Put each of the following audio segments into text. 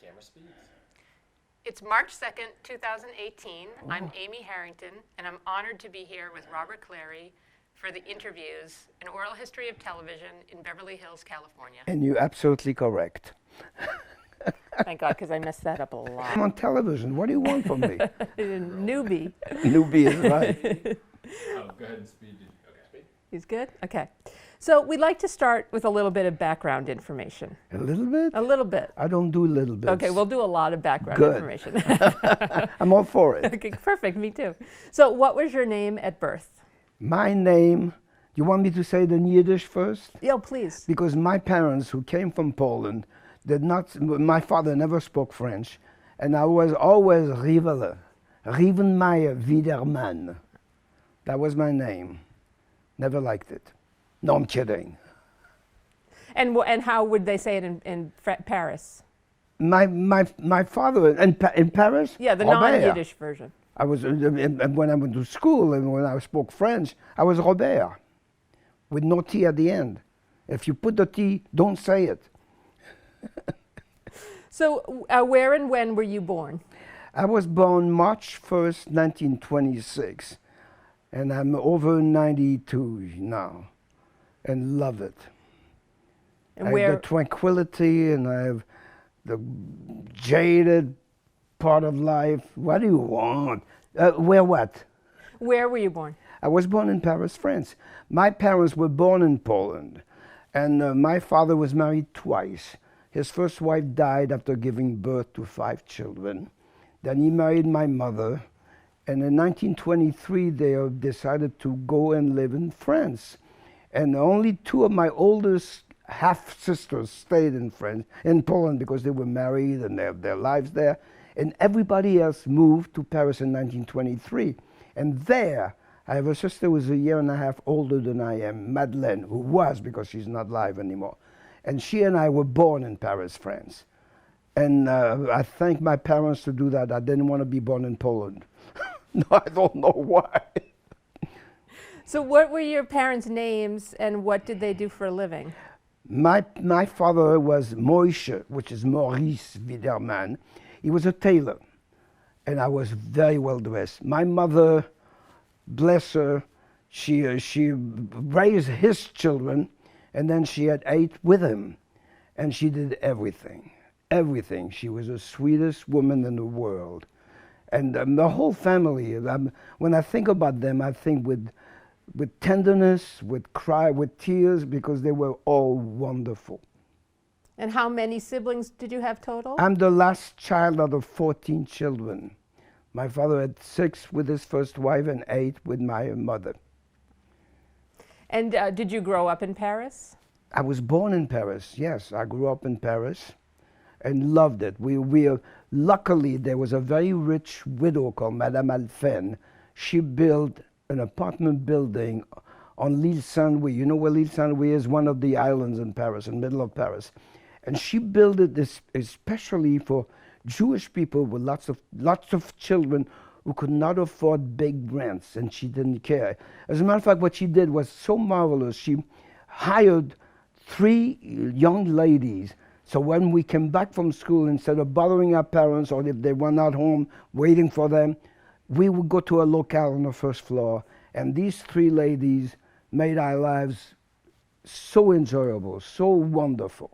Camera speeds. It's March 2nd, 2018. I'm Amy Harrington, and I'm honored to be here with Robert Clary for the interviews, An Oral History of Television in Beverly Hills, California. And you're absolutely correct. Thank God, because I messed that up a lot. I'm on television. What do you want from me? Newbie. Newbie is right. Go ahead and speed. Okay. Speed. He's good? Okay. So we'd like to start with a little bit of background information. A little bit? A little bit. I don't do little bits. Okay, we'll do a lot of background Good. information. I'm all for it. Okay, perfect, me too. So what was your name at birth? My name, you want me to say it in Yiddish first? Yeah, please. Because my parents, who came from Poland, did not, my father never spoke French, and I was always Rivele, Rivenmeier Wiedermann. That was my name. Never liked it. No, I'm kidding. And how would they say it in Paris? My father, in Paris? Yeah, the Robert. non-Yiddish version. I was, when I went to school and when I spoke French, I was Robert, with no T at the end. If you put the T, don't say it. So where and when were you born? I was born March 1st, 1926, and I'm over 92 now, and love it. And I where? have the tranquility, and I have the jaded part of life. What do you want? Where what? Where were you born? I was born in Paris, France. My parents were born in Poland, and my father was married twice. His first wife died after giving birth to 5 children. Then he married my mother, and in 1923 they decided to go and live in France. And only 2 of my oldest half-sisters stayed in France, in Poland, because they were married and they have their lives there. And everybody else moved to Paris in 1923. And there, I have a sister who was a year and a half older than I am, Madeleine, who was, because she's not alive anymore. And she and I were born in Paris, France. And I thank my parents to do that. I didn't want to be born in Poland. No, I don't know why. So what were your parents' names and what did they do for a living? My father was Moishe, which is Maurice Wiedermann. He was a tailor, and I was very well dressed. My mother, bless her, she raised his children, and then she had 8 with him, and she did everything, everything. She was the sweetest woman in the world. And the whole family, when I think about them, I think with tenderness, with tears, because they were all wonderful. And how many siblings did you have total? I'm the last child out of 14 children. My father had 6 with his first wife and 8 with my mother. And did you grow up in Paris? I was born in Paris, yes. I grew up in Paris and loved it. Luckily, there was a very rich widow called Madame Alphen. She built an apartment building on l'Île Saint-Louis. You know where l'Île Saint-Louis is? One of the islands in Paris, in the middle of Paris. And she built it especially for Jewish people with lots of children who could not afford big rents, and she didn't care. As a matter of fact, what she did was so marvelous. She hired 3 young ladies, so when we came back from school, instead of bothering our parents, or if they were not home waiting for them, we would go to a locale on the first floor, and these 3 ladies made our lives so enjoyable, so wonderful.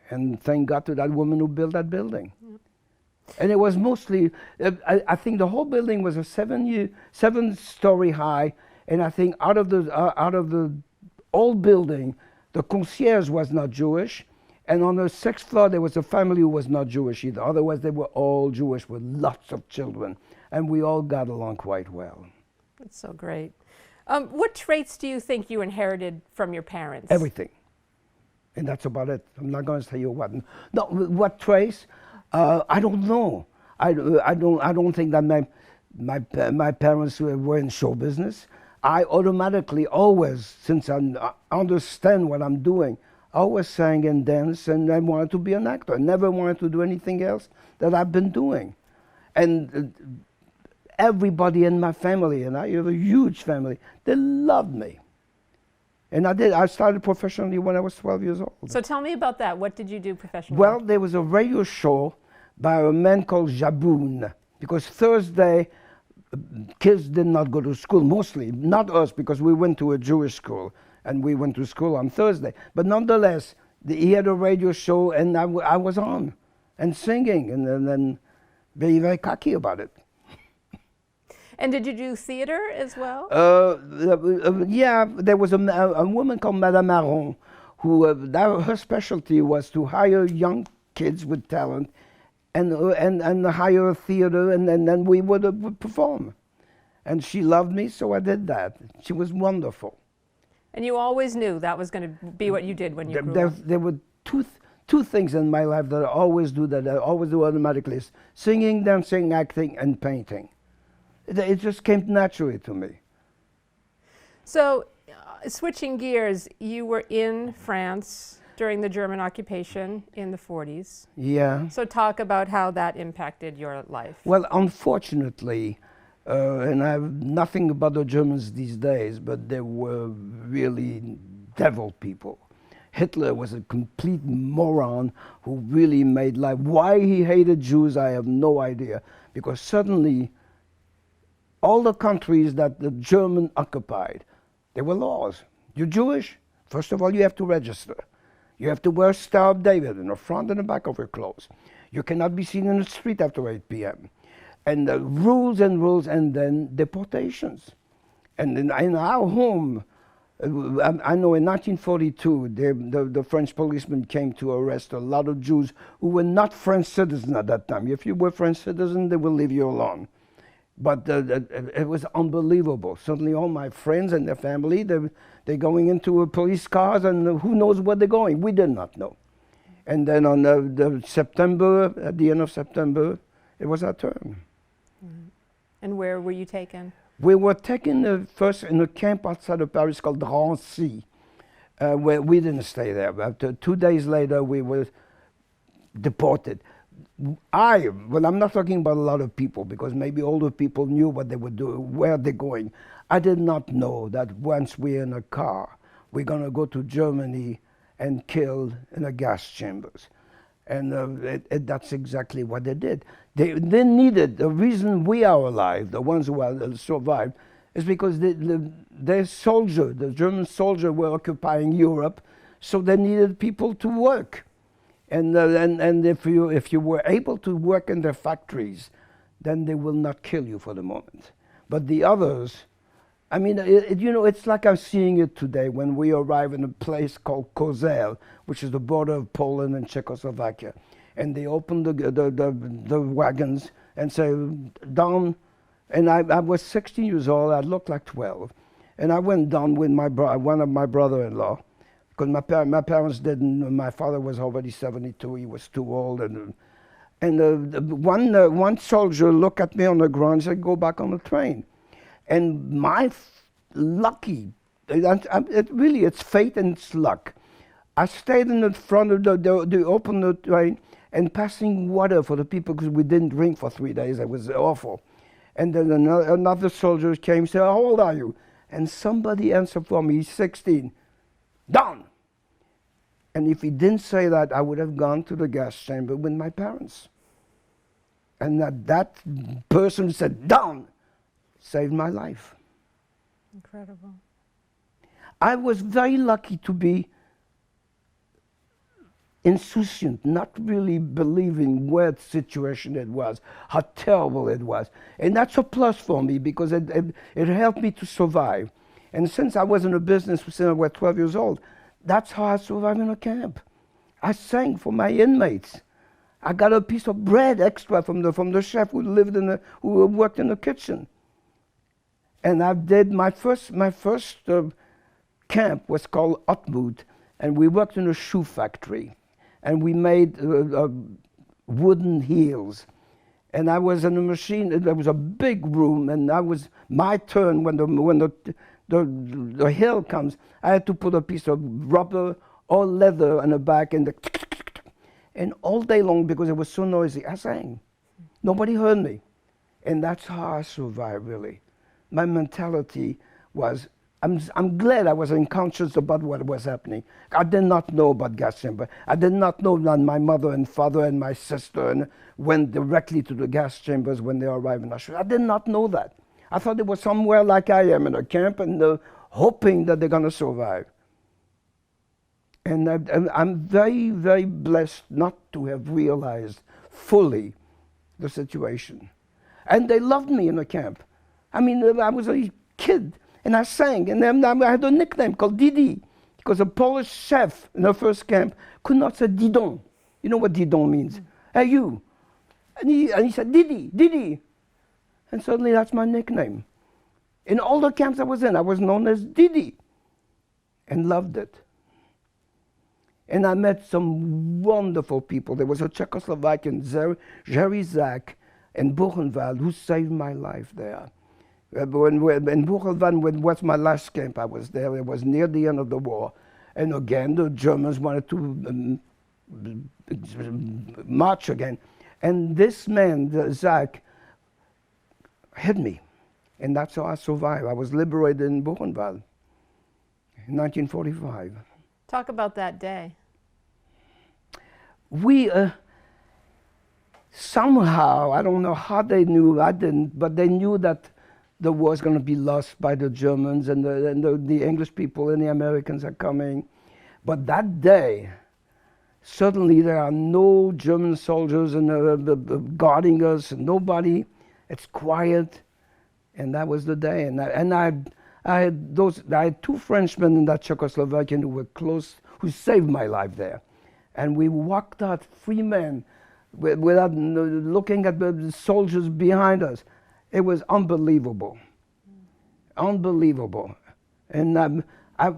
And thank God to that woman who built that building. Yep. And it was mostly, I think the whole building was a 7-story high, and I think out of the old building, the concierge was not Jewish, and on the 6th floor there was a family who was not Jewish either. Otherwise they were all Jewish with lots of children, and we all got along quite well. That's so great. What traits do you think you inherited from your parents? Everything. And that's about it. I'm not going to tell you what. No, what traits? I don't know. I don't think that my parents were in show business. I automatically always, since I understand what I'm doing, I always sang and danced, and I wanted to be an actor. I never wanted to do anything else that I've been doing. And everybody in my family, and I have a huge family, they loved me. And I started professionally when I was 12 years old. So tell me about that. What did you do professionally? Well, there was a radio show by a man called Jaboun, because Thursday, kids did not go to school, mostly. Not us, because we went to a Jewish school, and we went to school on Thursday. But nonetheless, he had a radio show, and I was on, and singing, and then being very cocky about it. And did you do theater as well? Yeah, there was a woman called Madame Aron, who her specialty was to hire young kids with talent, and hire a theater, and then we would perform. And she loved me, so I did that. She was wonderful. And you always knew that was going to be what you did when you grew up? There were two things in my life that I always do, that I always do automatically: is singing, dancing, acting, and painting. It just came naturally to me. So, switching gears, you were in France during the German occupation in the 40s. Yeah. So talk about how that impacted your life. Well, unfortunately, and I have nothing about the Germans these days, but they were really devil people. Hitler was a complete moron who really made life. Why he hated Jews, I have no idea. Because suddenly, all the countries that the German occupied, there were laws. You're Jewish? First of all, you have to register. You have to wear a Star of David in the front and the back of your clothes. You cannot be seen in the street after 8 p.m. And rules and rules, and then deportations. And in our home, I know in 1942, the French policemen came to arrest a lot of Jews who were not French citizens at that time. If you were French citizen, they will leave you alone. But it was unbelievable. Suddenly all my friends and their family, they're going into police cars, and who knows where they're going. We did not know. And then on September, at the end of September, it was our turn. Mm-hmm. And where were you taken? We were taken first in a camp outside of Paris called Drancy, where we didn't stay there. But 2 days later, we were deported. Well, I'm not talking about a lot of people, because maybe older people knew what they were doing, where they're going. I did not know that once we're in a car, we're going to go to Germany and kill in the gas chambers. And that's exactly what they did. They needed, the reason we are alive, the ones who are survived, is because their soldier, the German soldier, were occupying Europe, so they needed people to work. And if you were able to work in their factories, then they will not kill you for the moment. But the others, I mean, it's like I'm seeing it today when we arrive in a place called Kozel, which is the border of Poland and Czechoslovakia. And they open the wagons and say, down. And I was 16 years old, I looked like 12. And I went down with one of my brother-in-law, because my parents didn't. My father was already 72. He was too old, and one soldier looked at me on the ground and said, "Go back on the train." And my lucky, it's fate and it's luck. I stayed in the front of the open the train and passing water for the people, because we didn't drink for 3 days. It was awful. And then another soldier came and said, "How old are you?" And somebody answered for me, "He's 16. Down!" And if he didn't say that, I would have gone to the gas chamber with my parents. And that person who said, "Down," saved my life. Incredible. I was very lucky to be insouciant, not really believing what situation it was, how terrible it was. And that's a plus for me, because it helped me to survive. And since I was in a business since I was 12 years old, that's how I survived in a camp. I sang for my inmates. I got a piece of bread extra from the chef who worked in the kitchen. And I did my first camp was called Otmut, and we worked in a shoe factory, and we made wooden heels. And I was in a machine. There was a big room, and I was my turn when the hill comes. I had to put a piece of rubber or leather on the back, and all day long, because it was so noisy, I sang. Nobody heard me, and that's how I survived. Really, my mentality was, I'm glad I was unconscious about what was happening. I did not know about gas chamber. I did not know that my mother and father and my sister went directly to the gas chambers when they arrived in Auschwitz. I did not know that. I thought it was somewhere like I am in a camp and hoping that they're going to survive. And I'm very, very blessed not to have realized fully the situation. And they loved me in the camp. I mean, I was a kid, and I sang, and then I had a nickname called Didi, because a Polish chef in the first camp could not say Didon. You know what Didon means? Hey, you. And he said, Didi, Didi. And suddenly that's my nickname. In all the camps I was in, I was known as Didi, and loved it. And I met some wonderful people. There was a Czechoslovakian, Jerry Zak, in Buchenwald, who saved my life there. In Buchenwald, when was my last camp, I was there. It was near the end of the war. And again, the Germans wanted to march again. And this man, Zak, hid me. And that's how I survived. I was liberated in Buchenwald in 1945. Talk about that day. We, somehow, I don't know how they knew, I didn't, but they knew that the war was going to be lost by the Germans and the English people and the Americans are coming. But that day, suddenly there are no German soldiers and guarding us, nobody. It's quiet, and that was the day. And I had two Frenchmen in that Czechoslovakian who were close, who saved my life there. And we walked out, free men, without looking at the soldiers behind us. It was unbelievable. Unbelievable. And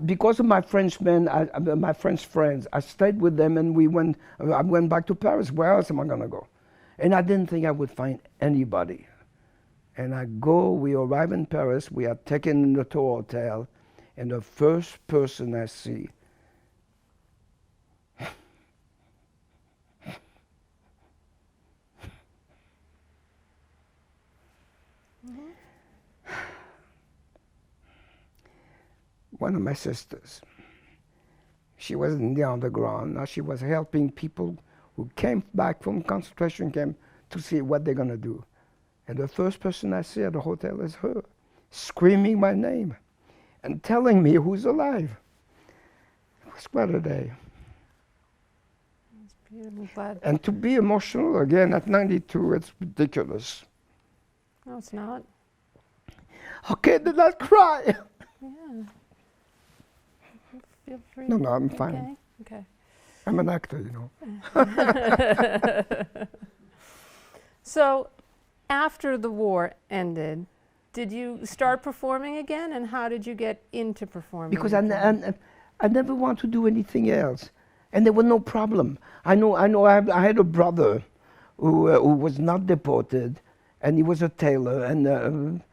because of my Frenchmen, my French friends, I stayed with them, and I went back to Paris. Where else am I going to go? And I didn't think I would find anybody. And we arrive in Paris, we are taken to a hotel, and the first person I see, one of my sisters. She was in the underground. Now she was helping people who came back from concentration camp to see what they're going to do. And the first person I see at the hotel is her, screaming my name and telling me who's alive. It was quite a day. It's beautiful. Glad. And to be emotional again at 92, it's ridiculous. No, it's not. Okay, did not cry. Yeah. Feel free. No, I'm fine. Okay. I'm an actor, you know. So, after the war ended, did you start performing again, and how did you get into performing? Because I never want to do anything else, and there was no problem. I had a brother who was not deported, and he was a tailor, and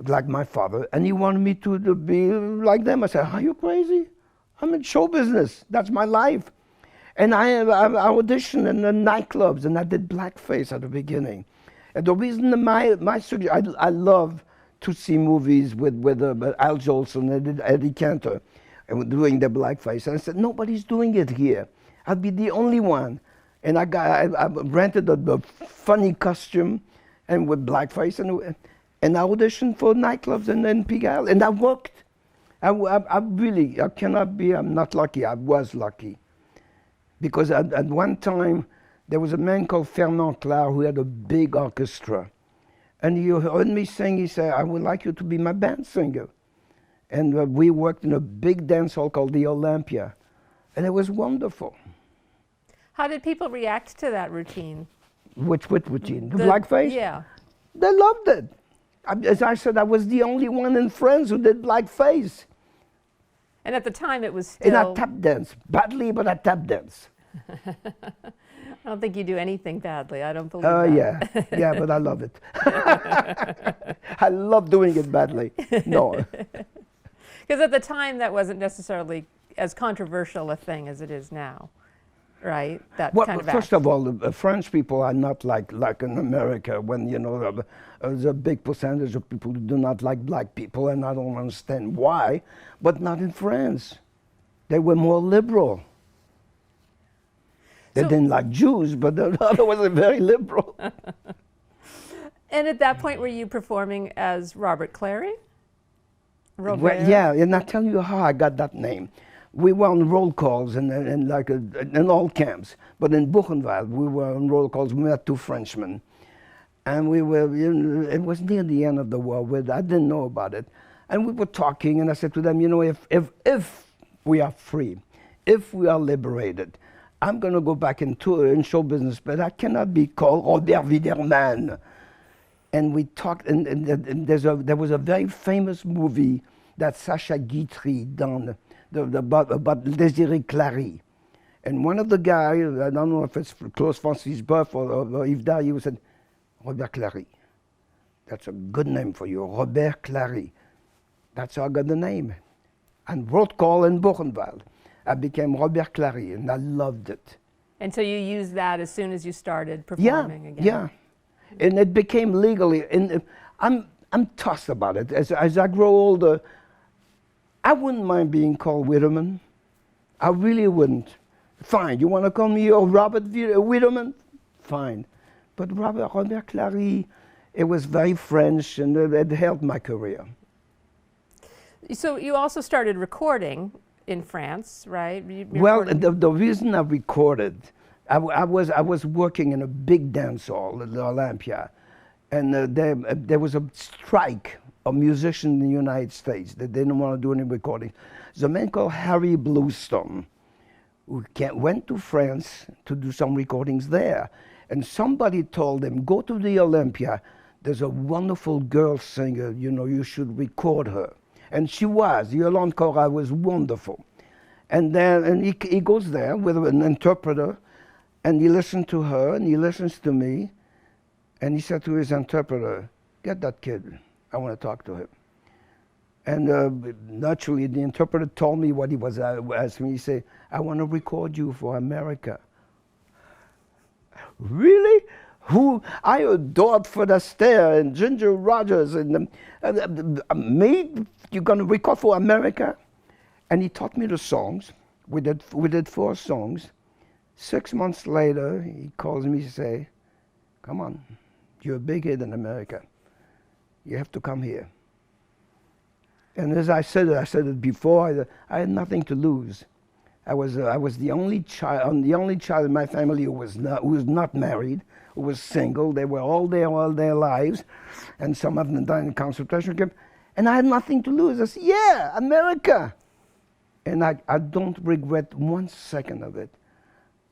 like my father, and he wanted me to be like them. I said, "Are you crazy? I'm in show business. That's my life." And I auditioned in the nightclubs, and I did blackface at the beginning. And the reason I love to see movies with Al Jolson and Eddie Cantor doing the blackface. And I said, nobody's doing it here. I'll be the only one. And I rented a funny costume and with blackface, and I auditioned for nightclubs in Pigalle, and I worked. I'm not lucky, I was lucky. Because at one time, there was a man called Fernand Clary who had a big orchestra. And he heard me sing, he said, I would like you to be my band singer. And we worked in a big dance hall called the Olympia. And it was wonderful. How did people react to that routine? Which routine? The blackface? Yeah. They loved it. As I said, I was the only one in France who did blackface. And at the time it was still... And I tap dance. Badly, but I tap dance. I don't think you do anything badly. I don't believe that. Yeah, but I love it. I love doing it badly. No. Because at the time that wasn't necessarily as controversial a thing as it is now. right? That Well, kind of first act. of all, the French people are not like in America, when there's a big percentage of people who do not like black people, and I don't understand why. But not in France. They were more liberal. They So- didn't like Jews, but the other was very liberal. And at that point, were you performing as Robert Clary? Well, Robert? yeah, and I'll tell you how I got that name. We were on roll calls in all camps, but in Buchenwald we were on roll calls. We met two Frenchmen, and we were. It was near the end of the war. I didn't know about it, and we were talking. And I said to them, if we are free, if we are liberated, I'm going to go back in show business, but I cannot be called Robert Widerman. And we talked, and there was a very famous movie that Sacha Guitry done about Désiré Clary. And one of the guys, I don't know if it's Claude Francis Boeuf or Yves Dario, said, Robert Clary. That's a good name for you, Robert Clary. That's how I got the name. And road call in Buchenwald. I became Robert Clary, and I loved it. And so you used that as soon as you started performing again? Yeah. And it became legally, and I'm tossed about it. As I grow older, I wouldn't mind being called Widerman. I really wouldn't. Fine, you want to call me Robert Widerman? Fine. But Robert Clary, it was very French, and it helped my career. So you also started recording in France, right? Well, the reason I recorded, I was working in a big dance hall at the Olympia, and there was a strike of musicians in the United States that didn't want to do any recording. There's a man called Harry Bluestone who went to France to do some recordings there, and somebody told him, go to the Olympia, there's a wonderful girl singer, you should record her. And she was, Yolande Cora was wonderful. And then he goes there with an interpreter, and he listened to her, and he listens to me, and he said to his interpreter, get that kid, I want to talk to him. And naturally, the interpreter told me what he was asking me. He said, I want to record you for America. Really? Who I adored Fred Astaire and Ginger Rogers, and me, you're going to record for America? And he taught me the songs. We did 4 songs. 6 months later, he calls me to say, come on, you're a big hit in America. You have to come here. And as I said it before, I had nothing to lose. I was the only child in my family who was not married, who was single. They were all there all their lives, and some of them died in concentration camp. And I had nothing to lose. I said, yeah, America. And I don't regret 1 second of it.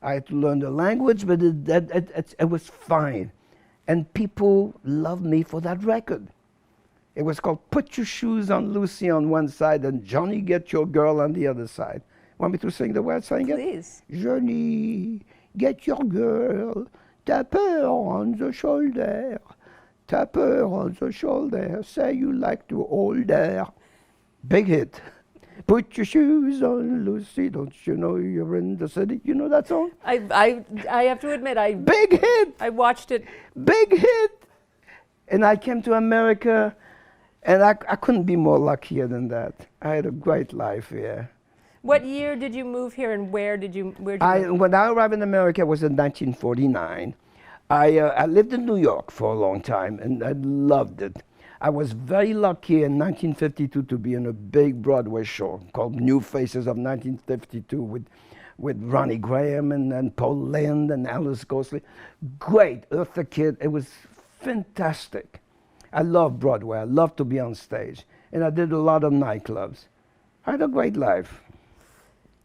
I had to learn the language, but it was fine. And people loved me for that record. It was called Put Your Shoes on Lucy on one side and Johnny Get Your Girl on the other side. Want me to sing the words? Sing it? Please. Johnny, get your girl, tap her on the shoulder. Tap her on the shoulder, say you like to hold her. Big hit. Put your shoes on, Lucy, don't you know you're in the city? You know that song? I have to admit, Big hit! I watched it. Big hit! And I came to America, and I couldn't be more luckier than that. I had a great life here. What year did you move here, and where did you move? When I arrived in America, it was in 1949. I lived in New York for a long time, and I loved it. I was very lucky in 1952 to be in a big Broadway show called New Faces of 1952 with Ronnie Graham and Paul Lynde and Alice Ghostley. Great, Eartha Kitt. It was fantastic. I love Broadway. I love to be on stage. And I did a lot of nightclubs. I had a great life.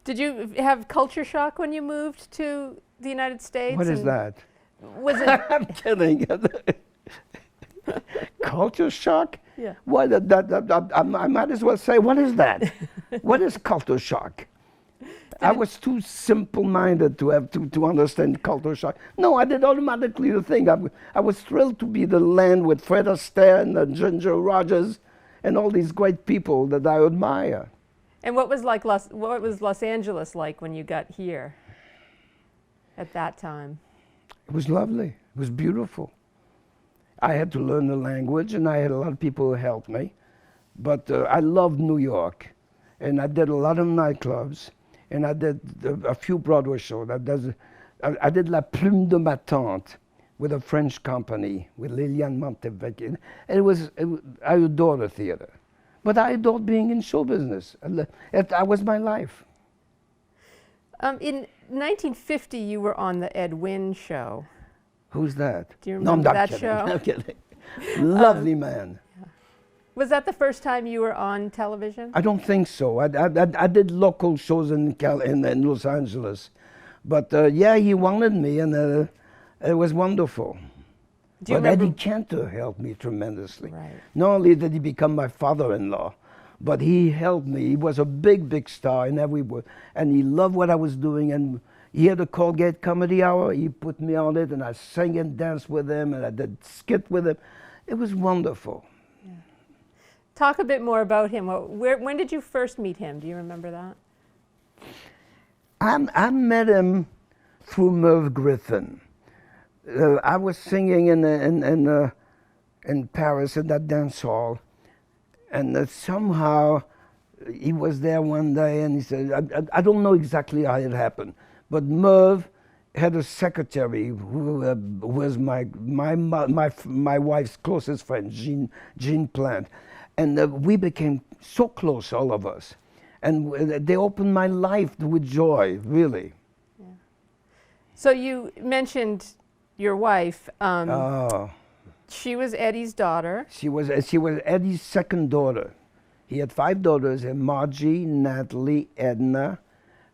Did you have culture shock when you moved to the United States? What is that? Was it? I'm kidding. Culture shock? Yeah. What? I might as well say, what is that? What is culture shock? I was too simple-minded to understand culture shock. No, I did automatically the thing. I was thrilled to be the land with Fred Astaire and Ginger Rogers and all these great people that I admire. And what was Los Angeles like when you got here? at that time? It was lovely. It was beautiful. I had to learn the language, and I had a lot of people who helped me. But I loved New York, and I did a lot of nightclubs, and I did a few Broadway shows. I did La Plume de ma Tante with a French company, with Liliane Montevecchi. I adored the theater. But I adored being in show business. That was my life. In 1950, you were on the Ed Wynn Show. Who's that? Do you No, I'm remember not that kidding. show? I'm kidding. Lovely man. Was that the first time you were on television? I don't think so. I did local shows in Los Angeles. But yeah, he wanted me, and it was wonderful. Do you But remember? Eddie Cantor helped me tremendously. Right. Not only did he become my father-in-law, but he helped me. He was a big, big star in every way. And he loved what I was doing. And he had a Colgate Comedy Hour. He put me on it, and I sang and danced with him, and I did skit with him. It was wonderful. Talk a bit more about him. When did you first meet him? Do you remember that? I met him through Merv Griffin. I was singing in Paris in that dance hall, and somehow he was there one day, and he said, I don't know exactly how it happened, but Merv had a secretary who was my wife's closest friend, Jean Plant, and we became so close, all of us, and they opened my life with joy, really. Yeah. So you mentioned your wife. She was Eddie's daughter. She was Eddie's second daughter. He had 5 daughters, Margie, Natalie, Edna,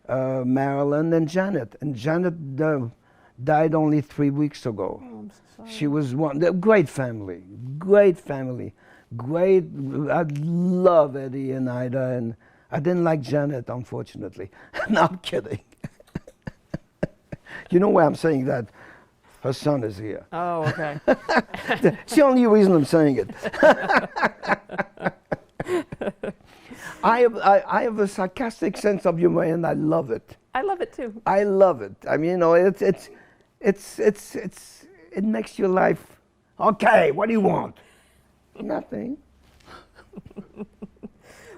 Marilyn, and Janet. And Janet died only 3 weeks ago. Oh, I'm so sorry. She was great family, great family, great. I love Eddie and Ida, and I didn't like Janet, unfortunately. No, I'm kidding. You know why I'm saying that? Her son is here. Oh, okay. It's the only reason I'm saying it. I have a sarcastic sense of humor, and I love it. I love it too. I love it. I mean, you know, it makes your life okay. What do you want? Nothing.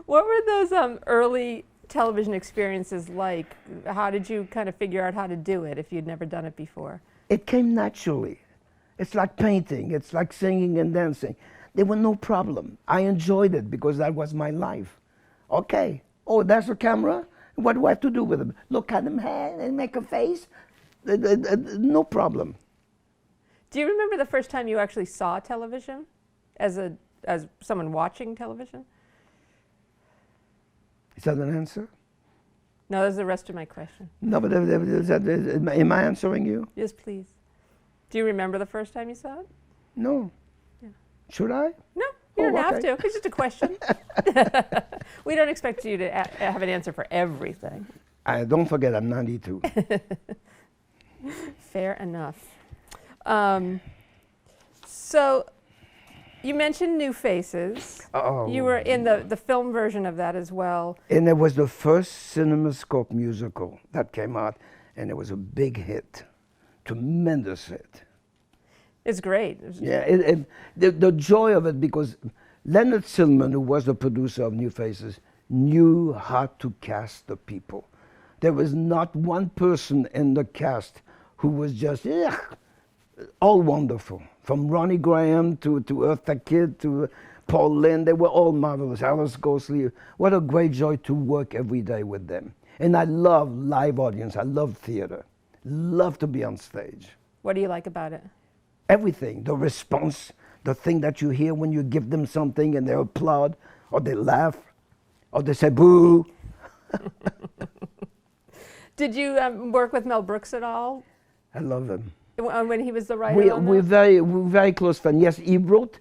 What were those early television experiences like? How did you kind of figure out how to do it if you'd never done it before? It came naturally. It's like painting. It's like singing and dancing. There were no problem. I enjoyed it because that was my life. Okay. Oh, that's a camera? What do I have to do with him? Look at him and make a face? No problem. Do you remember the first time you actually saw television as someone watching television? Is that an answer? No, that's the rest of my question. No, but am I answering you? Yes, please. Do you remember the first time you saw it? No. Yeah. Should I? No, you don't have okay. to. It's just a question. We don't expect you to have an answer for everything. Don't forget, I'm 92. Fair enough. So you mentioned New Faces. Oh. You were in the film version of that as well. And it was the first CinemaScope musical that came out, and it was a big hit, tremendous hit. It's great. Yeah, the joy of it, because Leonard Silman, who was the producer of New Faces, knew how to cast the people. There was not one person in the cast who was just, all wonderful. From Ronnie Graham to Eartha Kitt to Paul Lynde, they were all marvelous. Alice Ghostley, what a great joy to work every day with them. And I love live audience, I love theater, love to be on stage. What do you like about it? Everything, the response, the thing that you hear when you give them something and they applaud, or they laugh, or they say boo. Did you work with Mel Brooks at all I love him. when he was the writer on We're that? very close friends. Yes, he wrote,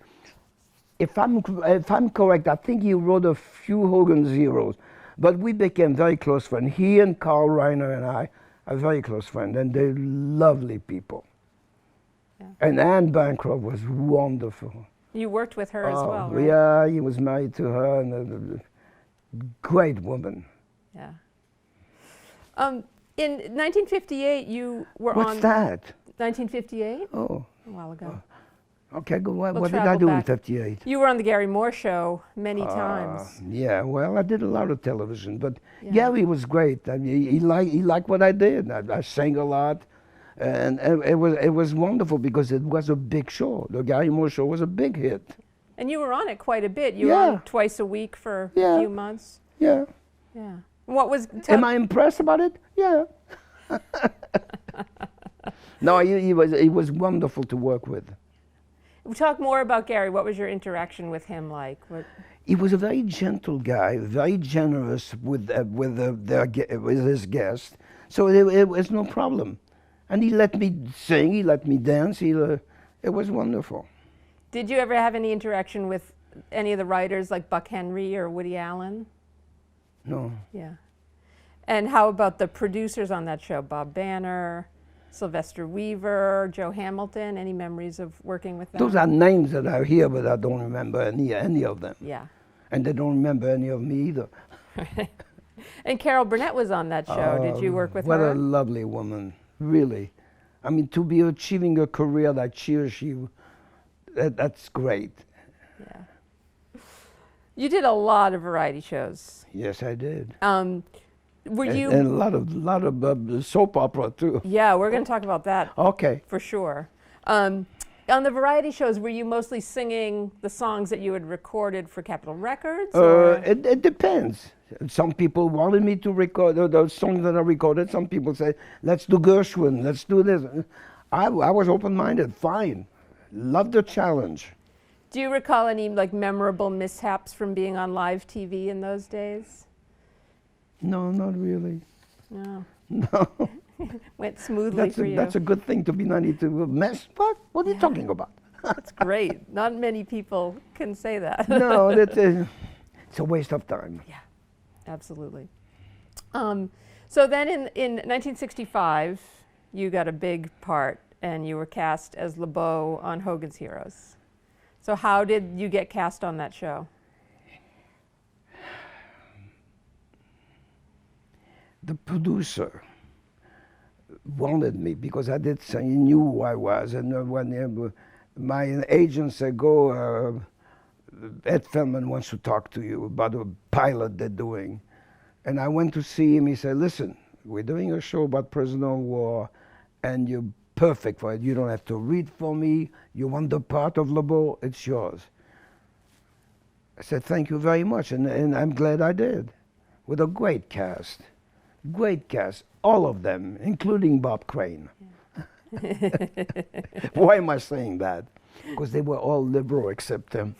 if I'm correct, I think he wrote a few Hogan Zeros, but we became very close friends. He and Carl Reiner and I are very close friends, and they're lovely people. Yeah. And Anne Bancroft was wonderful. You worked with her as well, right? Yeah, he was married to her, and a great woman. Yeah. In 1958, you were What's on... that? 1958? Oh, A while ago. okay, good. What, We'll what did I travel do back. in 58? You were on the Gary Moore Show many times. Yeah, well, I did a lot of television, but Yeah. Gary was great. I mean, he liked what I did. I sang a lot, and it was wonderful because it was a big show. The Gary Moore Show was a big hit. And you were on it quite a bit. You were Yeah. on twice a week for Yeah. a few months. Yeah. Yeah. What was... Am I impressed about it? Yeah. No, he was wonderful to work with. Talk more about Gary. What was your interaction with him like? What... He was a very gentle guy, very generous with his guests. So it was no problem, and he let me sing, he let me dance. It was wonderful. Did you ever have any interaction with any of the writers like Buck Henry or Woody Allen? No. Yeah. And how about the producers on that show? Bob Banner, Sylvester Weaver, Joe Hamilton. Any memories of working with them? Those are names that I hear, but I don't remember any of them. Yeah. And they don't remember any of me either. And Carol Burnett was on that show. Did you work with what her? What a lovely woman, really. I mean, to be achieving a career like that's great. Yeah. You did a lot of variety shows. Yes, I did. Were you? And a lot of soap opera too. Yeah, we're going to talk about that Okay. for sure. On the variety shows, were you mostly singing the songs that you had recorded for Capitol Records? Or? It depends. Some people wanted me to record those songs that I recorded. Some people say, let's do Gershwin, let's do this. I was open-minded, fine. Loved the challenge. Do you recall any like memorable mishaps from being on live TV in those days? No, not really. No. No. Went smoothly for you. That's a good thing to be 92. Mess? What? What are you talking about? That's great. Not many people can say that. No, it's a waste of time. Yeah, absolutely. So then in 1965, you got a big part and you were cast as LeBeau on Hogan's Heroes. So how did you get cast on that show? The producer wanted me because I did say he knew who I was, and when my agent said, "Go, Ed Feldman wants to talk to you about a pilot they're doing," and I went to see him. He said, "Listen, we're doing a show about prisoner of war, and you're perfect for it. You don't have to read for me. You want the part of LeBeau, it's yours." I said, "Thank you very much," and I'm glad I did, with a great cast. Great cast, all of them, including Bob Crane. Yeah. Why am I saying that? Because they were all liberal except him.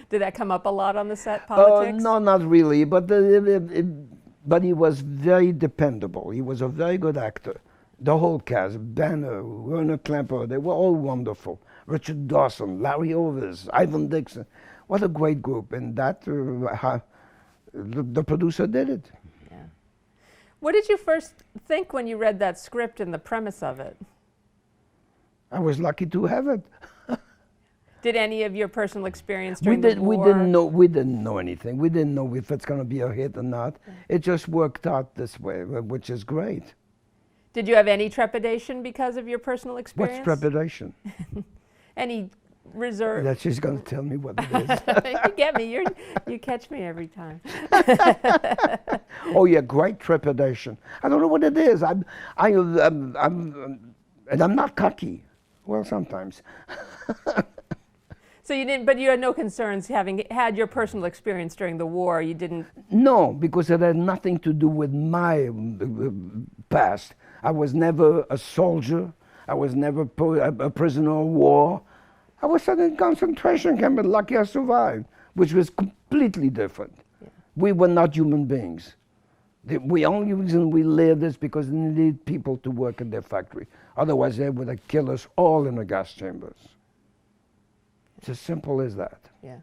Did that come up a lot on the set, politics? No, not really, but he was very dependable. He was a very good actor. The whole cast, Banner, Werner Klemperer, they were all wonderful. Richard Dawson, Larry Overs, Ivan Dixon. What a great group, and that the producer did it. What did you first think when you read that script and the premise of it? I was lucky to have it. Did any of your personal experience during the war? We didn't know anything. We didn't know if it's going to be a hit or not. It just worked out this way, which is great. Did you have any trepidation because of your personal experience? What's trepidation? Any reserve? That she's going to tell me what it is. You get me. You catch me every time. Oh yeah, great trepidation. I don't know what it is. And I'm not cocky. Well, sometimes. So you didn't, but you had no concerns having had your personal experience during the war. You didn't. No, because it had nothing to do with my past. I was never a soldier. I was never a prisoner of war. I was sent in concentration camp, but lucky I survived, which was completely different. Yeah. We were not human beings. The only reason we lived is because they needed people to work in their factory. Otherwise, they would have killed us all in the gas chambers. It's as simple as that. Yeah.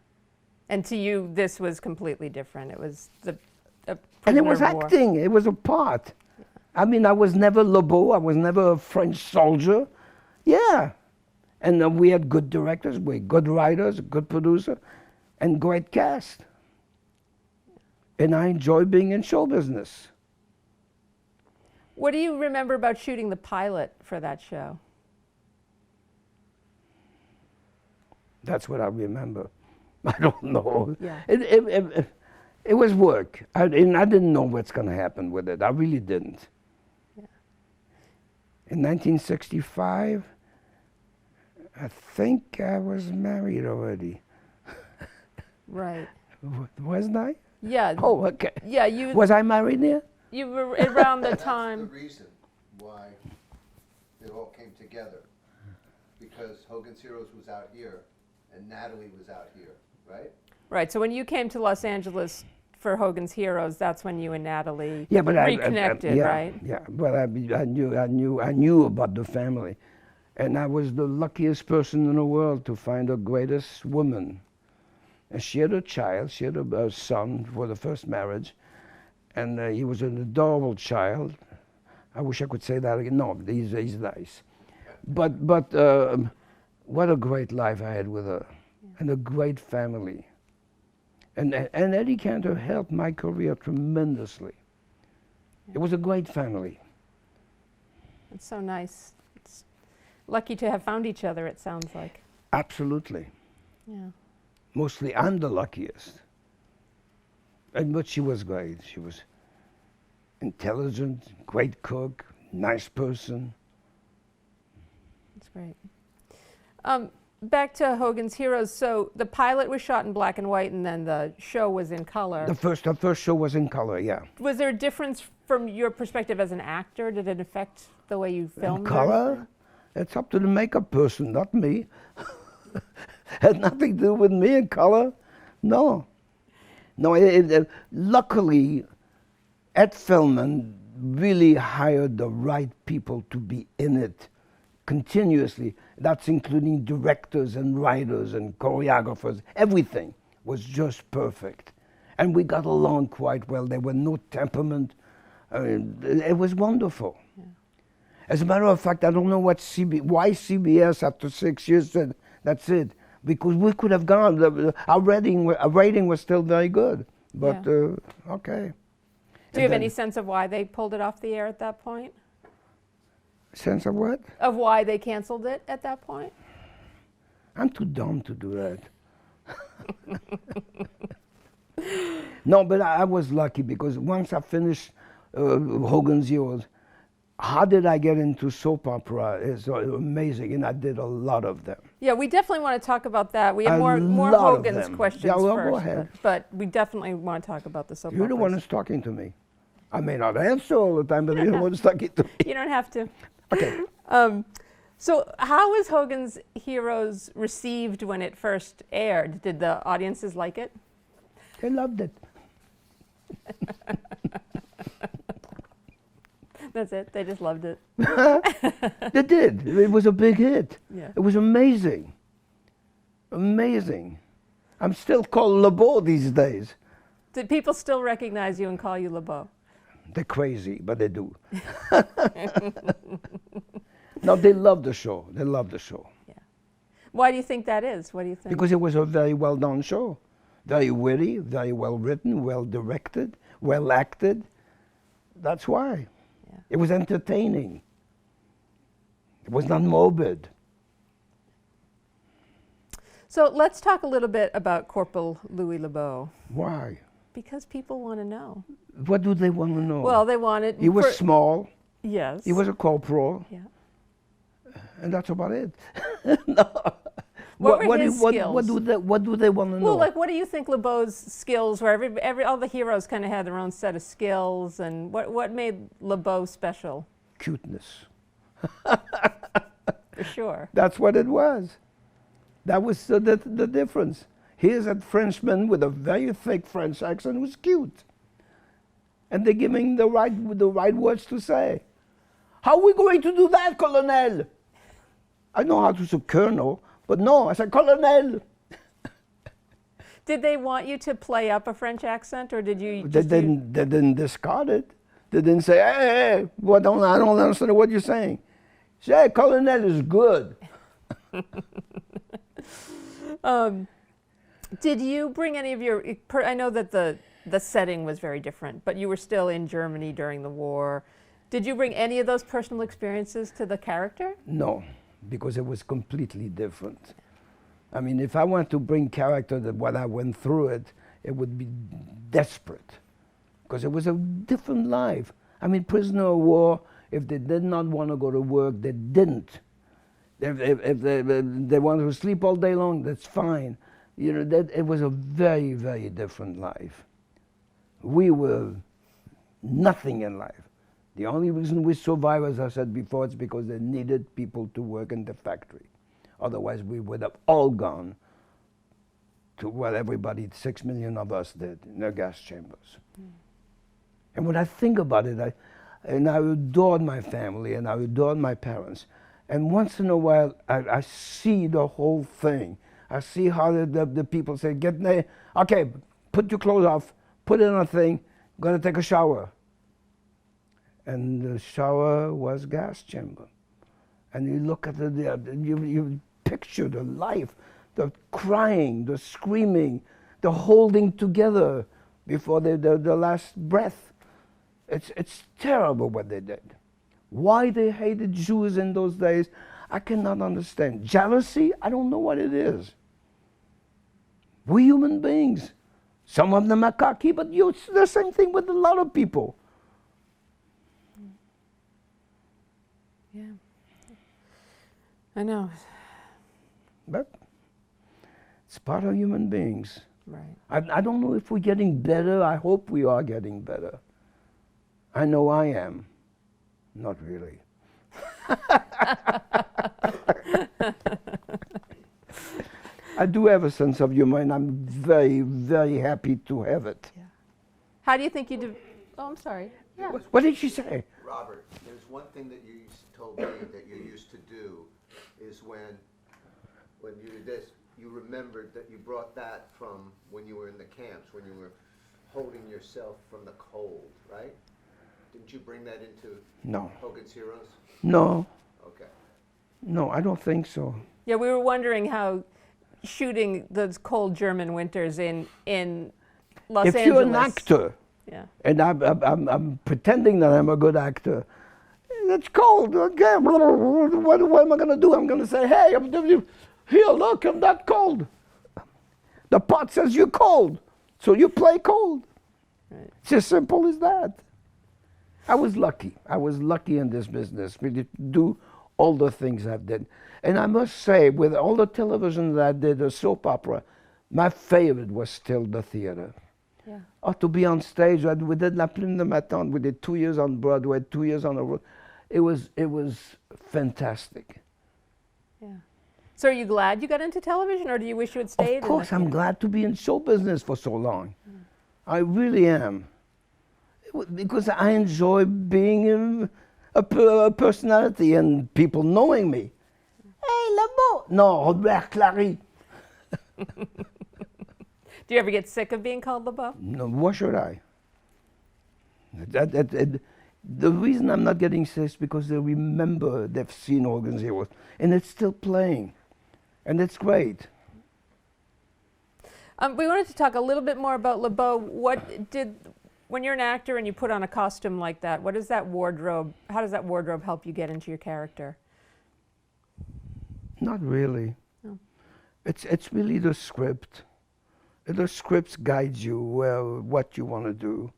And to you, this was completely different. It was and it was acting. It was a part. Yeah. I mean, I was never LeBeau. I was never a French soldier. Yeah. And we had good directors, we had good writers, good producer, and great cast. And I enjoy being in show business. What do you remember about shooting the pilot for that show? That's what I remember. I don't know. Yeah. It was work. And I didn't know what's going to happen with it. I really didn't. Yeah. In 1965, I think I was married already. Right. Wasn't I? Yeah. Oh, okay. Yeah, you Was I married there? you were around the That's time. the reason why it all came together. Because Hogan's Heroes was out here and Natalie was out here, right? Right. So when you came to Los Angeles for Hogan's Heroes, that's when you and Natalie Yeah, but reconnected, yeah, right? Yeah, but I knew about the family, and I was the luckiest person in the world to find the greatest woman. And she had a child. She had a son for the first marriage, and he was an adorable child. I wish I could say that again. No, he's nice. But what a great life I had with her, and a great family. And Eddie Cantor helped my career tremendously. It was a great family. It's so nice. It's lucky to have found each other, it sounds like. Absolutely. Yeah. Mostly I'm the luckiest. But she was great. She was intelligent, great cook, nice person. That's great. Back to Hogan's Heroes. So the pilot was shot in black and white, and then the show was in color. The first show was in color, yeah. Was there a difference from your perspective as an actor? Did it affect the way you filmed? In color? It's up to the makeup person, not me. Had nothing to do with me in color. No. No, luckily, Ed Feldman really hired the right people to be in it continuously. That's including directors and writers and choreographers. Everything was just perfect. And we got along quite well. There were no temperament. I mean, it was wonderful. Yeah. As a matter of fact, I don't know why CBS after 6 years said, that's it. Because we could have gone. Our rating was still very good. But, yeah. Okay. Do you have any sense of why they pulled it off the air at that point? Sense of what? Of why they canceled it at that point? I'm too dumb to do that. No, but I was lucky because once I finished Hogan's Heroes, how did I get into soap opera? It's amazing, and I did a lot of them. Yeah, we definitely want to talk about that. We have more lot of Hogan's them. questions Yeah, well, first, go ahead. but we definitely want to talk about the soap You're the operas. one who's talking to me. I may not answer all the time, but you're the one who's talking to me. You don't have to. Okay. So how was Hogan's Heroes received when it first aired? Did the audiences like it? They loved it. That's it? They just loved it? They did. It was a big hit. Yeah. It was amazing. Amazing. I'm still called LeBeau these days. Did people still recognize you and call you LeBeau? They're crazy, but they do. No, they love the show. They love the show. Yeah. Why do you think that is? What do you think? Because it was a very well done show. Very witty, very well written, well directed, well acted. That's why. Yeah. It was entertaining. It was not morbid. So let's talk a little bit about Corporal Louis LeBeau. Why? Because people want to know. What do they want to know? Well, they wanted... He was small. Yes. He was a corporal. Yeah. And that's about it. No. What were his skills? What do they want to know? Well, like, what do you think LeBeau's skills were? All the heroes kind of had their own set of skills, and what made LeBeau special? Cuteness. For sure. That's what it was. That was the difference. Here's a Frenchman with a very thick French accent who's cute. And they're giving the right words to say. How are we going to do that, Colonel? I know how to say Colonel, but no, I said Colonel. Did they want you to play up a French accent, or did you? They didn't discard it. They didn't say, hey, I don't understand what you're saying. Say, Colonel is good. Did you bring any of your? I know that the setting was very different, but you were still in Germany during the war. Did you bring any of those personal experiences to the character? No, because it was completely different. I mean, if I want to bring character that what I went through it would be desperate, because it was a different life. I mean, prisoner of war, if they did not want to go to work, they didn't. If they wanted to sleep all day long, that's fine. You know, that it was a very, very different life. We were nothing in life. The only reason we survived, as I said before, is because they needed people to work in the factory. Otherwise, we would have all gone to what everybody, 6 million of us did, in the gas chambers. Mm. And when I think about it, I adored my family and I adored my parents. And once in a while, I see the whole thing. I see how the people say, get there, okay, put your clothes off, put it on a thing, gonna take a shower. And the shower was gas chamber. And you look at you picture the life, the crying, the screaming, the holding together before the last breath. It's terrible what they did. Why they hated Jews in those days, I cannot understand. Jealousy, I don't know what it is. We're human beings. Some of them are cocky, but it's the same thing with a lot of people. Yeah. I know. But it's part of human beings. Right. I don't know if we're getting better. I hope we are getting better. I know I am. Not really. I do have a sense of humor, and I'm very, very happy to have it. Yeah. How do you think you do? Oh, I'm sorry. Yeah. What did she say? Robert, there's one thing that you told me that you used to do is when you did this, you remembered that you brought that from when you were in the camps, when you were holding yourself from the cold, right? Didn't you bring that into Hogan's Heroes? No. Okay. No, I don't think so. Yeah, we were wondering how shooting those cold German winters in Los Angeles. If you're an actor, yeah, and I'm pretending that I'm a good actor, it's cold. Okay, what am I going to do? I'm going to say, hey, here, look, I'm not cold. The pot says you're cold, so you play cold. Right. It's as simple as that. I was lucky. I was lucky in this business. We did do all the things I did. And I must say, with all the television that I did, the soap opera, my favorite was still the theater. Yeah. Or to be on stage. We did La Plume de Matin. We did 2 years on Broadway, 2 years on the road. It was fantastic. Yeah. So are you glad you got into television, or do you wish you had stayed? Of course, I'm glad to be in show business for so long. Mm. I really am. Because I enjoy being a personality and people knowing me. Hey, là-bas. No, Robert Clary. Do you ever get sick of being called LeBeau? No, why should I? The reason I'm not getting sick is because they remember they've seen Hogan's Heroes, and it's still playing, and it's great. We wanted to talk a little bit more about LeBeau. When you're an actor and you put on a costume like that, how does that wardrobe help you get into your character? Not really. No. It's really the script. The scripts guide you what you want to do.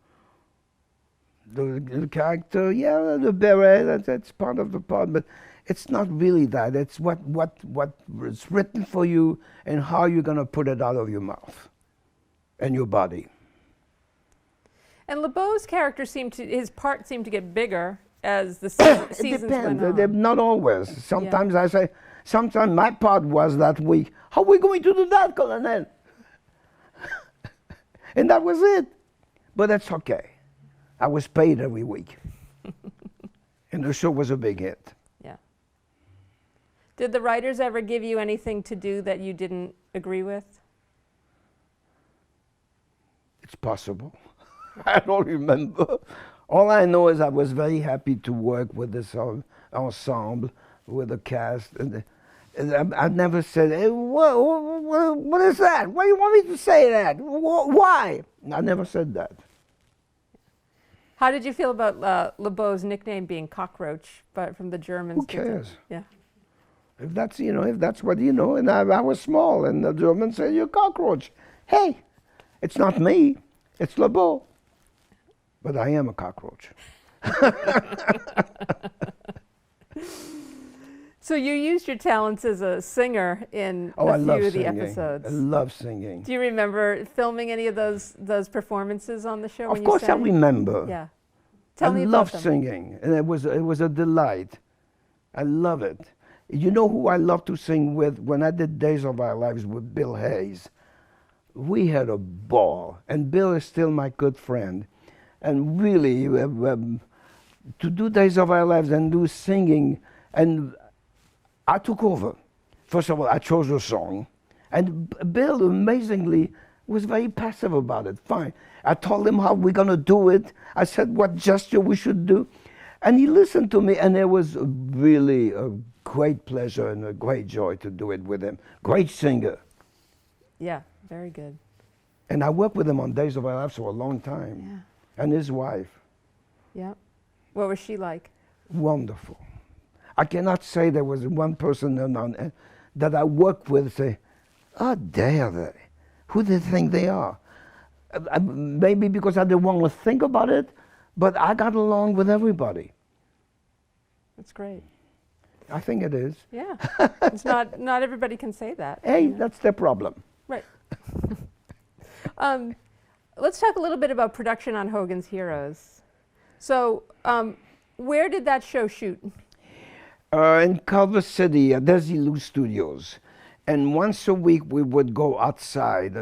The character, yeah, the beret, that's part of the part, but it's not really that. It's what is written for you and how you're going to put it out of your mouth and your body. And LeBeau's character his part seemed to get bigger as the seasons It depends. went on. Not always. Sometimes I say, sometimes my part was that week. How are we going to do that, Colonel? And that was it. But that's okay. I was paid every week. And the show was a big hit. Yeah. Did the writers ever give you anything to do that you didn't agree with? It's possible. I don't remember. All I know is I was very happy to work with this ensemble, with the cast. And I never said, hey, what is that? Why do you want me to say that? Why? I never said that. How did you feel about LeBeau's nickname being Cockroach, but from the Germans? Who cares? Yeah. If that's, if that's what, and I was small, and the Germans say, "You're cockroach." Hey, it's not me, it's LeBeau. But I am a cockroach. So you used your talents as a singer in Oh, I a few love of the singing. episodes. I love singing. Do you remember filming any of those performances on the show? Of course I remember. Yeah. Tell me I about love them. singing, and it was a delight. I love it. You know who I love to sing with? When I did Days of Our Lives with Bill Hayes, we had a ball, and Bill is still my good friend. And really, to do Days of Our Lives and do singing, and I took over. First of all, I chose a song, and Bill amazingly was very passive about it. Fine. I told him how we're going to do it. I said what gesture we should do. And he listened to me, and it was really a great pleasure and a great joy to do it with him. Great singer. Yeah, very good. And I worked with him on Days of Our Lives for a long time. Yeah. And his wife. Yeah. What was she like? Wonderful. I cannot say there was one person that I worked with say, "Oh, dare they? Who do they think they are?" Maybe because I didn't want to think about it, but I got along with everybody. That's great. I think it is. Yeah. It's not everybody can say that. Hey, you know? that's their problem. Right. Let's talk a little bit about production on Hogan's Heroes. So, where did that show shoot? In Culver City at Desilu Studios. And once a week we would go outside,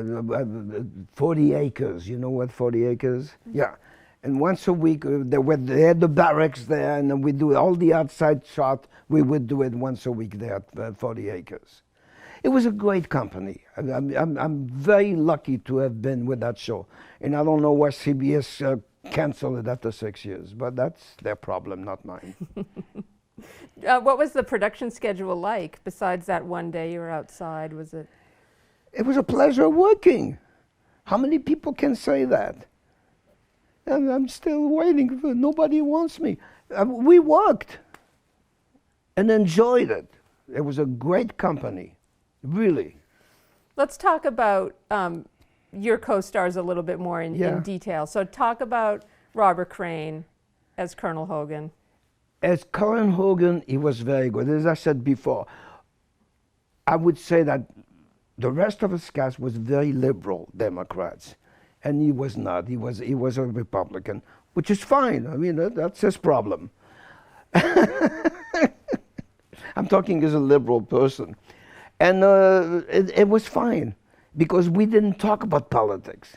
40 acres. You know what 40 acres? Mm-hmm. Yeah. And once a week they had the barracks there, and then we do all the outside shot. We would do it once a week there at 40 acres. It was a great company. I'm very lucky to have been with that show. And I don't know why CBS canceled it after 6 years, but that's their problem, not mine. What was the production schedule like? Besides that one day you were outside, was it? It was a pleasure working. How many people can say that? And I'm still waiting. Nobody wants me. We worked and enjoyed it. It was a great company, really. Let's talk about your co-stars a little bit more in detail. So talk about Robert Crane as Colonel Hogan. As Colonel Hogan, he was very good. As I said before, I would say that the rest of his cast was very liberal Democrats, and he was not. He was a Republican, which is fine. I mean, that's his problem. I'm talking as a liberal person. And it was fine, because we didn't talk about politics.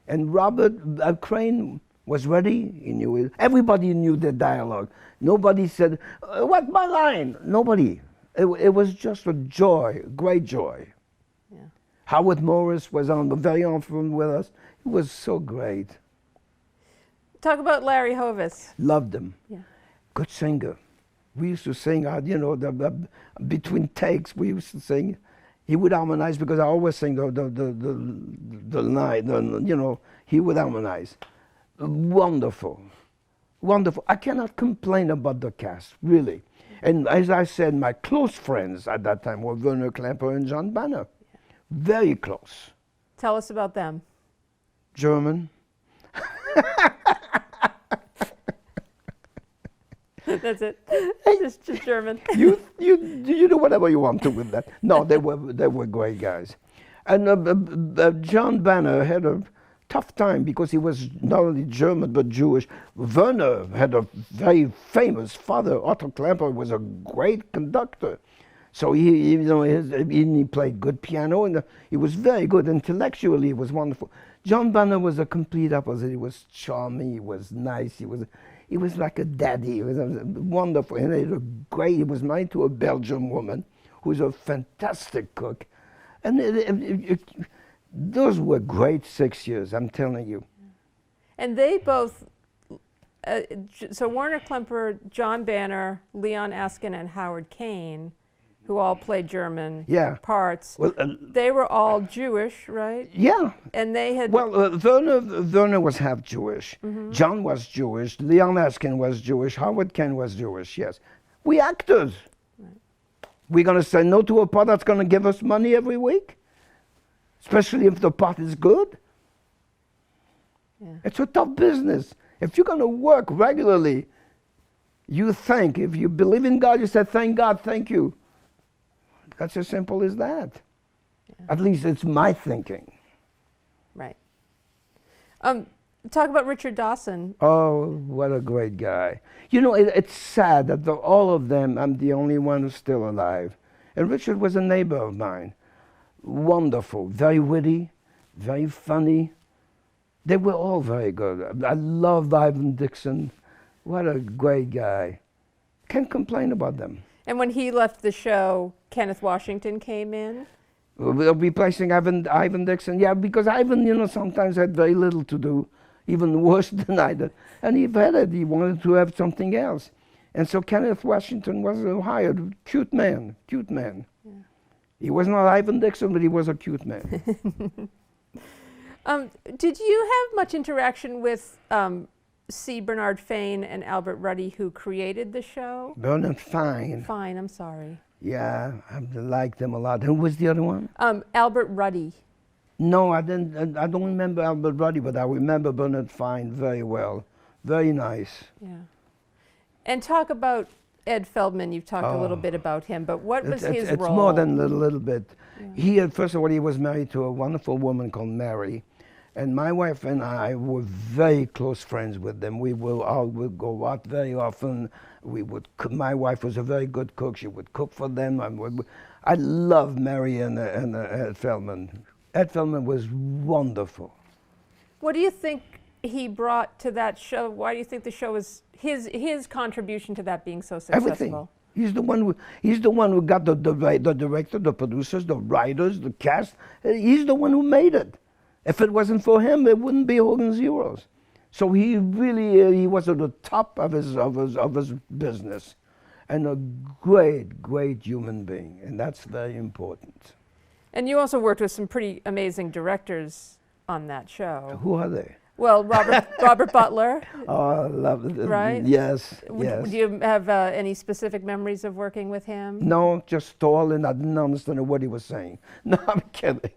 And Robert Crane was ready. He knew it. Everybody knew the dialogue. Nobody said, "What's my line?" Nobody. It was just a joy, great joy. Yeah. Howard Morris was on very often with us. It was so great. Talk about Larry Hovis. Loved him. Yeah. Good singer. We used to sing, between takes, we used to sing. He would harmonize, because I always sing the line, he would harmonize. Wonderful. Wonderful. I cannot complain about the cast, really. And as I said, my close friends at that time were Werner Klemper and John Banner. Very close. Tell us about them. German. That's it. Just German. You do whatever you want to with that. No, they were great guys. And John Banner had a tough time, because he was not only German but Jewish. Werner had a very famous father. Otto Klemper was a great conductor. So he played good piano, and he was very good intellectually. He was wonderful. John Banner was a complete opposite. He was charming. He was nice. He was like a daddy. He was wonderful. And he was married to a Belgian woman who's a fantastic cook. And those were great 6 years, I'm telling you. And they both, so Werner Klemper, John Banner, Leon Askin, and Howard Kane who all played German Yeah. parts. Well, They were all Jewish, right? yeah. And they had Well, Werner was half Jewish. John was Jewish. Leon Askin was Jewish. Howard Kane was Jewish. Yes, we actors. We're going to say no to a part that's going to give us money every week, especially if the part is good. Yeah. It's a tough business. If you're going to work regularly, you thank. If you believe in God, you say, thank God, thank you. That's as simple as that. Yeah. At least it's my thinking. right. Talk about Richard Dawson. Oh, what a great guy. You know, it's sad that all of them, I'm the only one who's still alive. And Richard was a neighbor of mine. Wonderful, very witty, very funny. They were all very good. I loved Ivan Dixon. What a great guy. Can't complain about them. And when he left the show, Kenneth Washington came in. Replacing Ivan Dixon, yeah, because Ivan, you know, sometimes had very little to do, even worse than I did. And he had it, he wanted to have something else. And so Kenneth Washington was hired, cute man. Yeah. He was not Ivan Dixon, but he was a cute man. Did you have much interaction with C. Bernard Fain and Albert Ruddy, who created the show? Bernard Fine. Fine, I'm sorry. Yeah, I liked them a lot. Who was the other one? Albert Ruddy. No, I didn't. I don't remember Albert Ruddy, but I remember Bernard Fine very well. Very nice. Yeah. And talk about Ed Feldman. You've talked a little bit about him, but what was his role? It's more than a little bit. Yeah. He had, first of all, he was married to a wonderful woman called Mary. And my wife and I were very close friends with them. We would go out very often. We would. My wife was a very good cook. She would cook for them. I love Mary and Ed Feldman. Ed Feldman was wonderful. What do you think he brought to that show? Why do you think the show was his contribution to that being so successful? Everything. He's the one who got the director, the producers, the writers, the cast. He's the one who made it. If it wasn't for him, it wouldn't be Hogan's Heroes. So he really he was at the top of his business, and a great human being, and that's very important. And you also worked with some pretty amazing directors on that show. Who are they? Well, Robert Butler. Oh, I love it. Right? Yes, Yes. yes. Do you have any specific memories of working with him? No, just tall, and I didn't understand what he was saying. No, I'm kidding.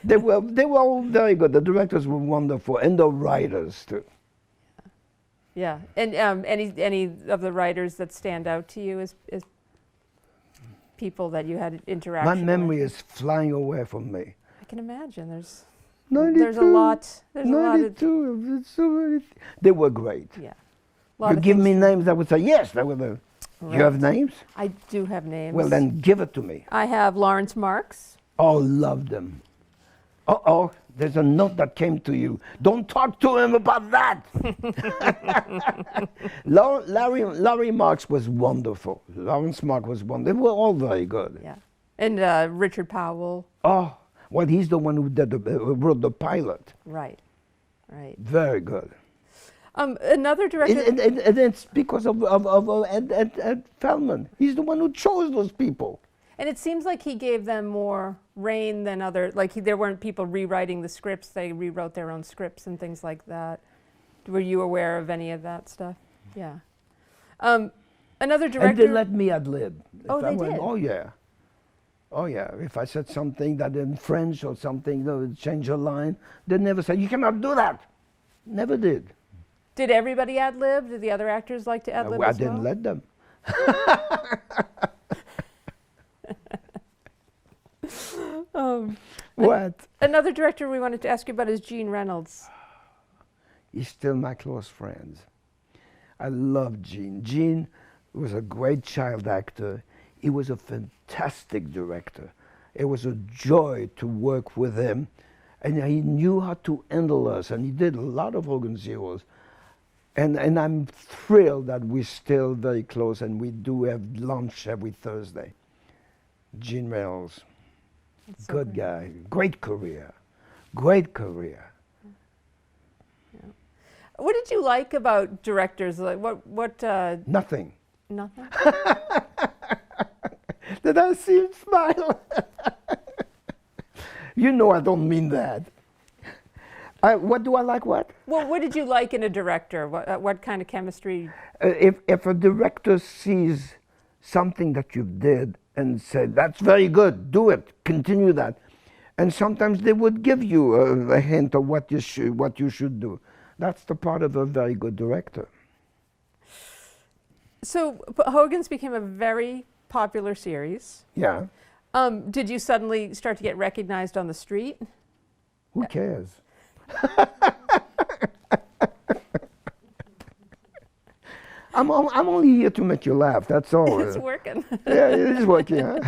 They were all very good. The directors were wonderful, and the writers too. Yeah. And any of the writers that stand out to you as people that you had interaction My with? memory is flying away from me. I can imagine. There's 92, a lot. There's 92, a lot of it's so many they were great. yeah. Lot You of give things me to- names, I would say yes. That were the. You have names? I do have names. Well, then give it to me. I have Lawrence Marks. Oh, love them. Uh-oh, there's a note that came to you. Don't talk to him about that. Larry Marks was wonderful. Lawrence Marks was wonderful. They were all very good. Yeah. And Richard Powell. Oh, well, he's the one who wrote the pilot. Right. Right. Very good. Another director. And it's because of Ed Feldman. He's the one who chose those people. And it seems like he gave them more reign than other, there weren't people rewriting the scripts, they rewrote their own scripts and things like that. Were you aware of any of that stuff? Yeah. Another director. And they let me ad lib. Oh, If I they went, did? Oh, yeah. Oh, yeah. If I said something that in French or something, they would change a line, they never said, you cannot do that. Never did. Did everybody ad lib? Did the other actors like to ad lib I as didn't well? let them. What? Another director we wanted to ask you about is Gene Reynolds. He's still my close friend. I love Gene. Gene was a great child actor. He was a fantastic director. It was a joy to work with him. And he knew how to handle us, and he did a lot of Hogan's Heroes. And I'm thrilled that we're still very close, and we do have lunch every Thursday. Gene Reynolds, That's so good great. guy, great career, great career. What did you like about directors? Like what Nothing. nothing? Did I see him smile? You know I don't mean that. What do I like what? Well, what did you like in a director? What kind of chemistry? If a director sees something that you did and said, that's very good, do it, continue that. And sometimes they would give you a hint of what you should do. That's the part of a very good director. So Hogan's became a very popular series. Yeah. Did you suddenly start to get recognized on the street? Who cares? I'm only here to make you laugh. That's all. It's working. Yeah, it is working. Huh?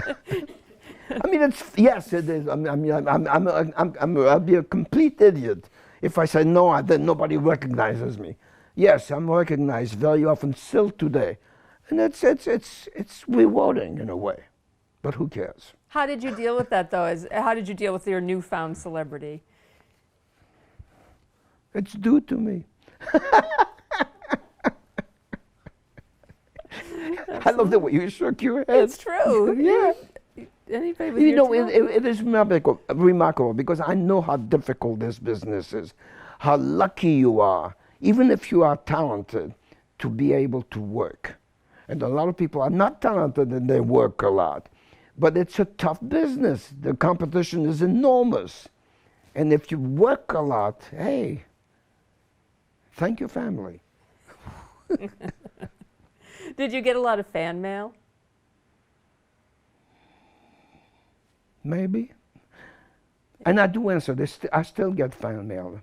I mean, yes, it is. I'll be a complete idiot if I say no. Then nobody recognizes me. Yes, I'm recognized very often still today, and it's rewarding in a way. But who cares? How did you deal with that, though? How did you deal with your newfound celebrity? It's due to me. I love the way you shook your head. It's true. Yeah. Anybody with You your know, talent? it is remarkable because I know how difficult this business is, how lucky you are, even if you are talented, to be able to work. And a lot of people are not talented and they work a lot. But it's a tough business. The competition is enormous. And if you work a lot, hey, thank your family. Did you get a lot of fan mail? Maybe. And I do answer this. I still get fan mail.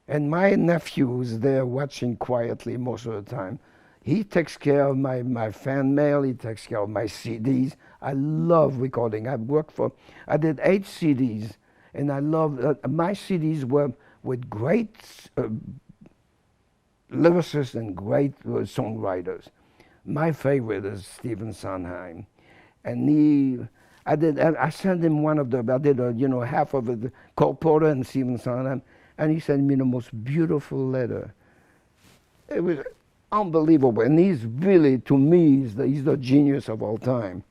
And my nephew is there watching quietly most of the time. He takes care of my fan mail. He takes care of my CDs. I love recording. I did 8 CDs. And I love, my CDs were with great lyricists and great songwriters. My favorite is Stephen Sondheim. And I sent him one of I did half of it, Cole Porter and Stephen Sondheim, and he sent me the most beautiful letter. It was unbelievable, and he's really, to me, he's the genius of all time.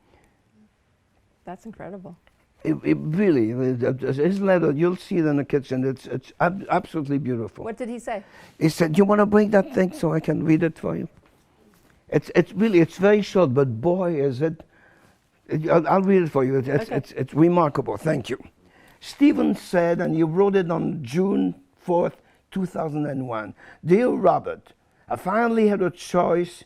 That's incredible. It really, his letter, you'll see it in the kitchen, it's absolutely beautiful. What did he say? He said, you want to bring that thing so I can read it for you? It's very short, but boy, is it, I'll read it for you. It's remarkable. Thank you. Stephen said, and you wrote it on June 4th, 2001. Dear Robert, I finally had a chance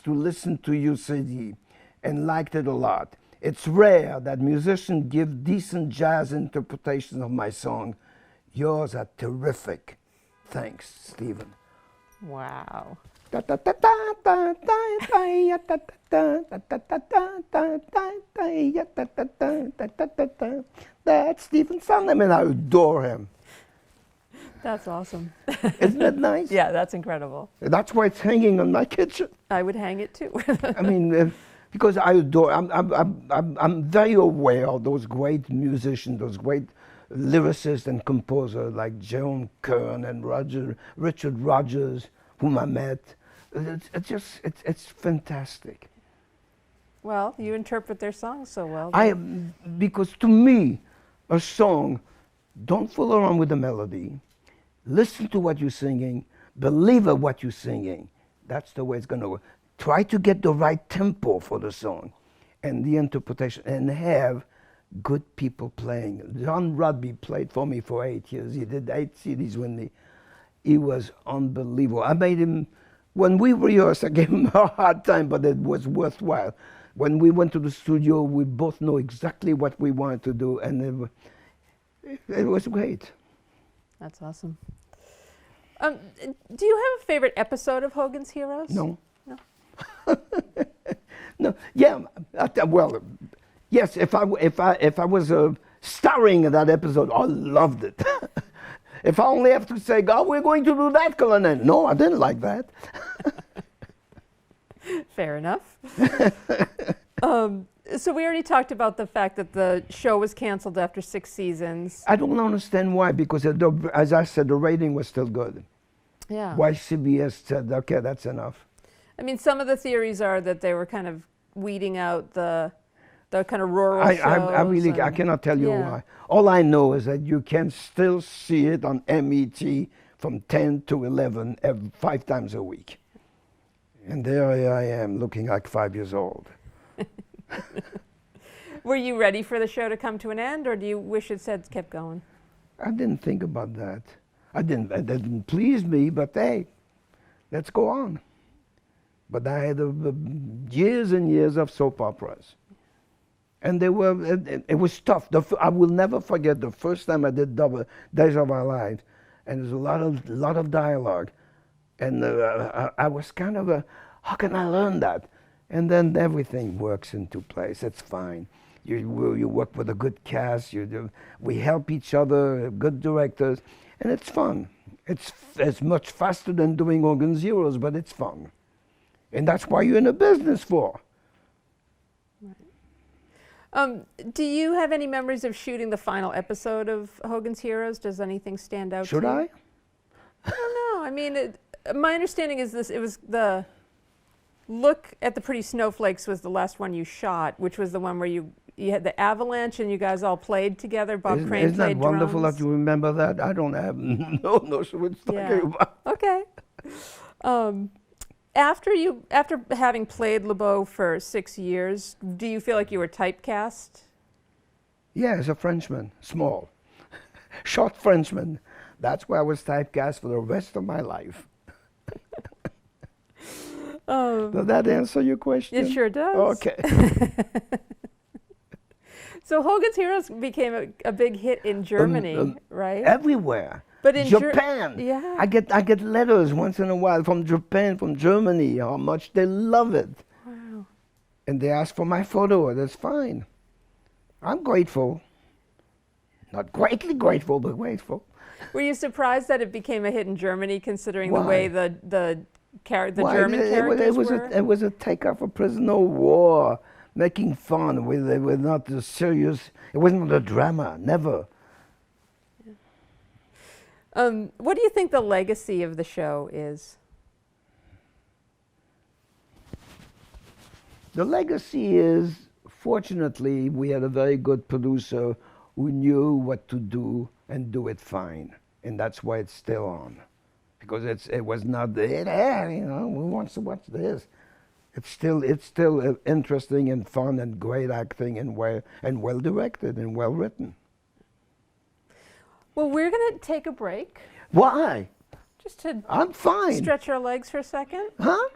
to listen to your CD and liked it a lot. It's rare that musicians give decent jazz interpretations of my song. Yours are terrific. Thanks, Stephen. Wow. That's Stephen Sondheim, and I adore him. That's awesome. Isn't that nice? Yeah, that's incredible. That's why it's hanging on my kitchen. I would hang it too. I mean, because I adore. I'm very aware of those great musicians, those great lyricists and composers like Jerome Kern and Richard Rogers, whom I met. It's fantastic. Well, you interpret their songs so well. Because to me, a song, don't fool around with the melody. Listen to what you're singing. Believe in what you're singing. That's the way it's going to work. Try to get the right tempo for the song and the interpretation, and have good people playing. John Rugby played for me for 8 years. He did 8 CDs with me. He was unbelievable. I made him, when we rehearsed, I gave him a hard time, but it was worthwhile. When we went to the studio, we both know exactly what we wanted to do, and it was great. That's awesome. Do you have a favorite episode of Hogan's Heroes? No. No. No. Yeah. Well, yes. If I was starring in that episode, I loved it. If I only have to say, "God, we're going to do that," Colonel. No, I didn't like that. Fair enough. So we already talked about the fact that the show was canceled after 6 seasons. I don't understand why, because as I said, the rating was still good. Yeah. Why CBS said, okay, that's enough. I mean, some of the theories are that they were kind of weeding out the kind of rural I shows? really I and- cannot tell you yeah. why. All I know is that you can still see it on MET from 10 to 11 5 times a week. And there I am looking like 5 years old. Were you ready for the show to come to an end, or do you wish it said kept going? I didn't think about that. It didn't please me, but hey, let's go on. But I had years and years of soap operas. And they were, it was tough. I will never forget the first time I did double Days of Our Lives. And there's a lot of dialogue. And I was kind of how can I learn that? And then everything works into place. It's fine. You work with a good cast. We help each other, good directors, and it's fun. It's much faster than doing Organ Zeros, but it's fun. And that's why you're in a business for. Do you have any memories of shooting the final episode of Hogan's Heroes? Does anything stand out Should to you? I? I don't know. I mean, my understanding is it was the Look at the Pretty Snowflakes was the last one you shot, which was the one where you had the avalanche and you guys all played together. Bob Crane Isn't that played wonderful drums. that you remember that? I don't have no notion what it's Yeah. talking about. Okay. After having played LeBeau for 6 years, do you feel like you were typecast? Yeah, as a Frenchman, small, short Frenchman. That's why I was typecast for the rest of my life. Does that answer your question? It sure does. Okay. So Hogan's Heroes became a big hit in Germany, right? Everywhere. But in Japan. yeah. I get letters once in a while from Japan, from Germany, how much they love it. Wow. And they ask for my photo, that's fine. I'm grateful. Not greatly grateful, but grateful. Were you surprised that it became a hit in Germany, considering the Why? way the Why? German characters were? It was a takeoff of prisoner of war, making fun with not the serious. It wasn't a drama, never. What do you think the legacy of the show is? The legacy is, fortunately, we had a very good producer who knew what to do and do it fine, and that's why it's still on, because it was not the who wants to watch this? It's still interesting and fun and great acting and well directed and well written. Well, we're going to take a break Why? just to I'm fine. stretch our legs for a second. Huh?